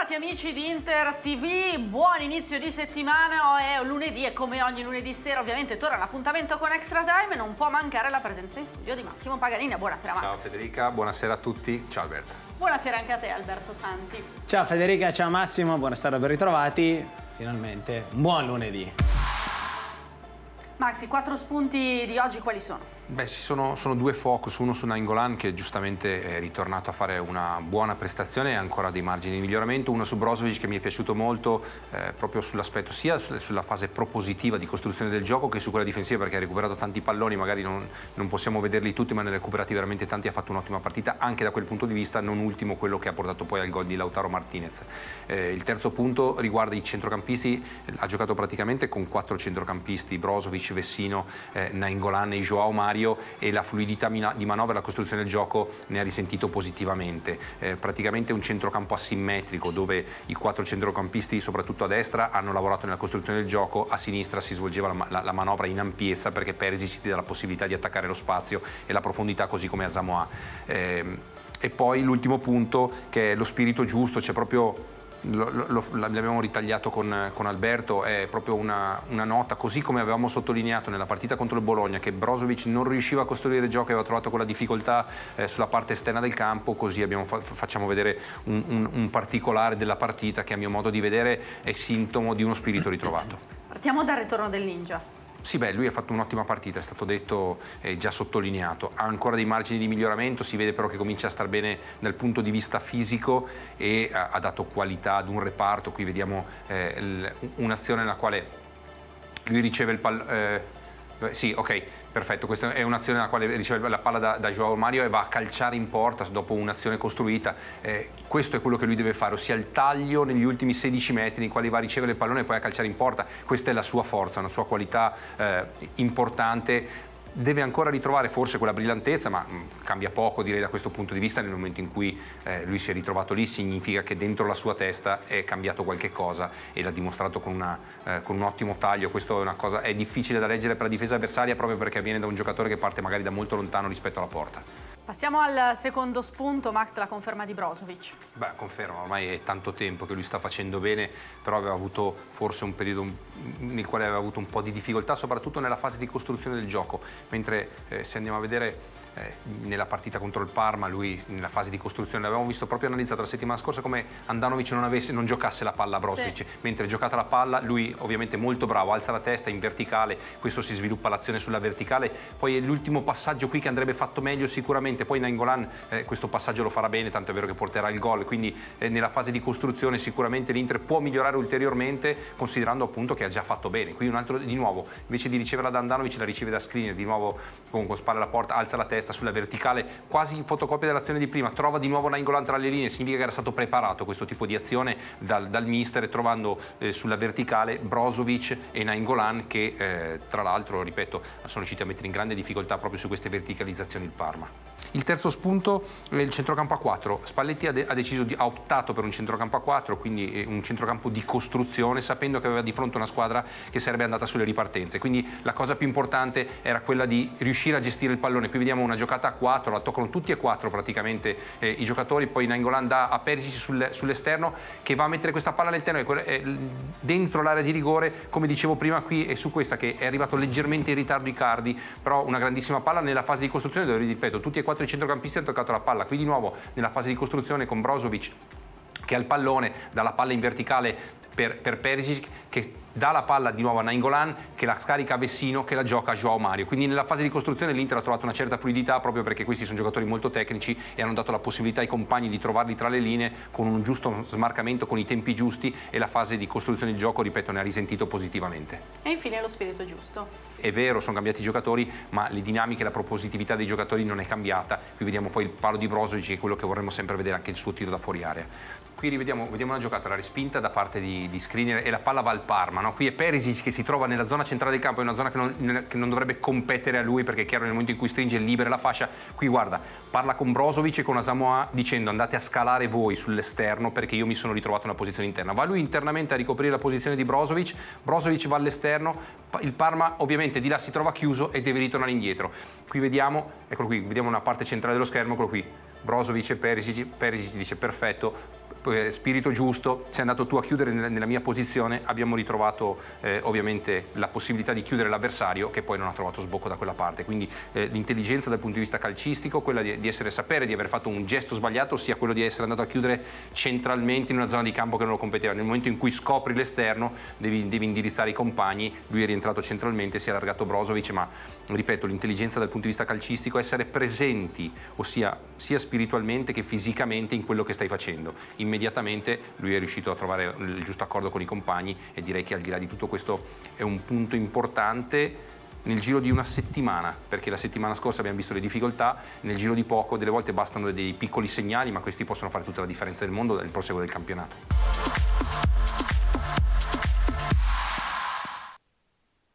Bentrovati amici di Inter TV, buon inizio di settimana, è lunedì e come ogni lunedì sera ovviamente torna l'appuntamento con Extra Time e non può mancare la presenza in studio di Massimo Paganini. Buonasera Max. Ciao Federica, buonasera a tutti, ciao Alberto. Buonasera anche a te Alberto Santi. Ciao Federica, ciao Massimo, buonasera, ben ritrovati, finalmente un buon lunedì. Max, i 4 spunti di oggi quali sono? Beh, sono due focus, uno su Nainggolan che giustamente è ritornato a fare una buona prestazione e ha ancora dei margini di miglioramento, uno su Brozovic che mi è piaciuto molto proprio sull'aspetto sia sulla fase propositiva di costruzione del gioco che su quella difensiva, perché ha recuperato tanti palloni, magari non possiamo vederli tutti ma ne ha recuperati veramente tanti, ha fatto un'ottima partita anche da quel punto di vista, non ultimo quello che ha portato poi al gol di Lautaro Martinez. Il terzo punto riguarda i centrocampisti, ha giocato praticamente con 4 centrocampisti, Brozovic, Vessino, Nainggolan e Joao Mario, e la fluidità di manovra e la costruzione del gioco ne ha risentito positivamente. Praticamente un centrocampo asimmetrico dove i 4 centrocampisti, soprattutto a destra, hanno lavorato nella costruzione del gioco, a sinistra si svolgeva la manovra in ampiezza perché Perisic ti dà la possibilità di attaccare lo spazio e la profondità così come Asamoah. E poi l'ultimo punto che è lo spirito giusto, c'è proprio... l'abbiamo ritagliato con Alberto, è proprio una nota, così come avevamo sottolineato nella partita contro il Bologna che Brozovic non riusciva a costruire il gioco e aveva trovato quella difficoltà sulla parte esterna del campo, così facciamo vedere un particolare della partita che a mio modo di vedere è sintomo di uno spirito ritrovato. Partiamo dal ritorno del Ninja. Sì, beh, lui ha fatto un'ottima partita, è stato detto e già sottolineato, ha ancora dei margini di miglioramento, si vede però che comincia a star bene dal punto di vista fisico e ha dato qualità ad un reparto. Qui vediamo un'azione nella quale lui riceve il pallone, sì, ok, perfetto, questa è un'azione nella quale riceve la palla da Joao Mario e va a calciare in porta dopo un'azione costruita. Questo è quello che lui deve fare, ossia il taglio negli ultimi 16 metri nei quali va a ricevere il pallone e poi a calciare in porta. Questa è la sua forza, una sua qualità importante. Deve ancora ritrovare forse quella brillantezza, ma cambia poco direi da questo punto di vista. Nel momento in cui lui si è ritrovato lì significa che dentro la sua testa è cambiato qualche cosa e l'ha dimostrato con un ottimo taglio. Questo è una cosa, è difficile da leggere per la difesa avversaria proprio perché viene da un giocatore che parte magari da molto lontano rispetto alla porta. Passiamo al secondo spunto, Max, la conferma di Brozovic. Beh, conferma, ormai è tanto tempo che lui sta facendo bene, però aveva avuto forse un periodo nel quale aveva avuto un po' di difficoltà, soprattutto nella fase di costruzione del gioco, mentre se andiamo a vedere nella partita contro il Parma, lui nella fase di costruzione, l'avevamo visto proprio analizzato la settimana scorsa come Handanovic non giocasse la palla a Brozovic, sì. Mentre giocata la palla lui ovviamente molto bravo, alza la testa in verticale, questo si sviluppa l'azione sulla verticale, poi è l'ultimo passaggio qui che andrebbe fatto meglio sicuramente, poi Nainggolan questo passaggio lo farà bene, tanto è vero che porterà il gol, quindi nella fase di costruzione sicuramente l'Inter può migliorare ulteriormente considerando appunto che ha già fatto bene. Qui un altro, di nuovo, invece di riceverla da Handanovic la riceve da Skriniar, di nuovo con spalle alla porta, alza la testa sulla verticale, quasi in fotocopia dell'azione di prima, trova di nuovo Nainggolan tra le linee, significa che era stato preparato questo tipo di azione dal mister, trovando sulla verticale Brozovic e Nainggolan che tra l'altro, ripeto, sono riusciti a mettere in grande difficoltà proprio su queste verticalizzazioni il Parma. Il terzo spunto è il centrocampo a 4. Spalletti ha optato per un centrocampo a 4, quindi un centrocampo di costruzione, sapendo che aveva di fronte una squadra che sarebbe andata sulle ripartenze. Quindi la cosa più importante era quella di riuscire a gestire il pallone. Qui vediamo una giocata a 4, la toccano tutti e 4 praticamente i giocatori, poi Nainggolan dà a Perisic sull'esterno che va a mettere questa palla nel terreno dentro l'area di rigore, come dicevo prima. Qui è su questa che è arrivato leggermente in ritardo Icardi, però una grandissima palla nella fase di costruzione dove, ripeto, tutti e 4 i centrocampisti hanno toccato la palla. Qui di nuovo nella fase di costruzione con Brozovic che ha il pallone, dà la palla in verticale per Perisic che dà la palla di nuovo a Nainggolan che la scarica a Vessino che la gioca a Joao Mario. Quindi nella fase di costruzione l'Inter ha trovato una certa fluidità proprio perché questi sono giocatori molto tecnici e hanno dato la possibilità ai compagni di trovarli tra le linee con un giusto smarcamento, con i tempi giusti, e la fase di costruzione del gioco, ripeto, ne ha risentito positivamente. E infine lo spirito giusto. È vero, sono cambiati i giocatori, ma le dinamiche, la propositività dei giocatori non è cambiata. Qui vediamo poi il palo di Brozovic che è quello che vorremmo sempre vedere, anche il suo tiro da fuori area. Qui vediamo una giocata, la respinta da parte di Skriniar e la palla va al Parma, no? Qui è Perisic che si trova nella zona centrale del campo, è una zona che non dovrebbe competere a lui perché è chiaro nel momento in cui stringe libera la fascia. Qui guarda, parla con Brozovic e con Asamoah dicendo andate a scalare voi sull'esterno perché io mi sono ritrovato in una posizione interna. Va lui internamente a ricoprire la posizione di Brozovic, Brozovic va all'esterno, il Parma ovviamente di là si trova chiuso e deve ritornare indietro. Qui vediamo, eccolo qui, vediamo una parte centrale dello schermo, eccolo qui, Brozovic e Perisic dice perfetto, spirito giusto, sei andato tu a chiudere nella mia posizione, abbiamo ritrovato ovviamente la possibilità di chiudere l'avversario che poi non ha trovato sbocco da quella parte, quindi l'intelligenza dal punto di vista calcistico, quella di sapere di aver fatto un gesto sbagliato, ossia quello di essere andato a chiudere centralmente in una zona di campo che non lo competeva. Nel momento in cui scopri l'esterno devi indirizzare i compagni, lui è rientrato centralmente, si è allargato Brozovic, ma ripeto, l'intelligenza dal punto di vista calcistico è essere presenti, ossia sia spiritualmente che fisicamente in quello che stai facendo. Immediatamente lui è riuscito a trovare il giusto accordo con i compagni e direi che al di là di tutto questo è un punto importante nel giro di una settimana, perché la settimana scorsa abbiamo visto le difficoltà, nel giro di poco delle volte bastano dei piccoli segnali, ma questi possono fare tutta la differenza del mondo nel proseguo del campionato.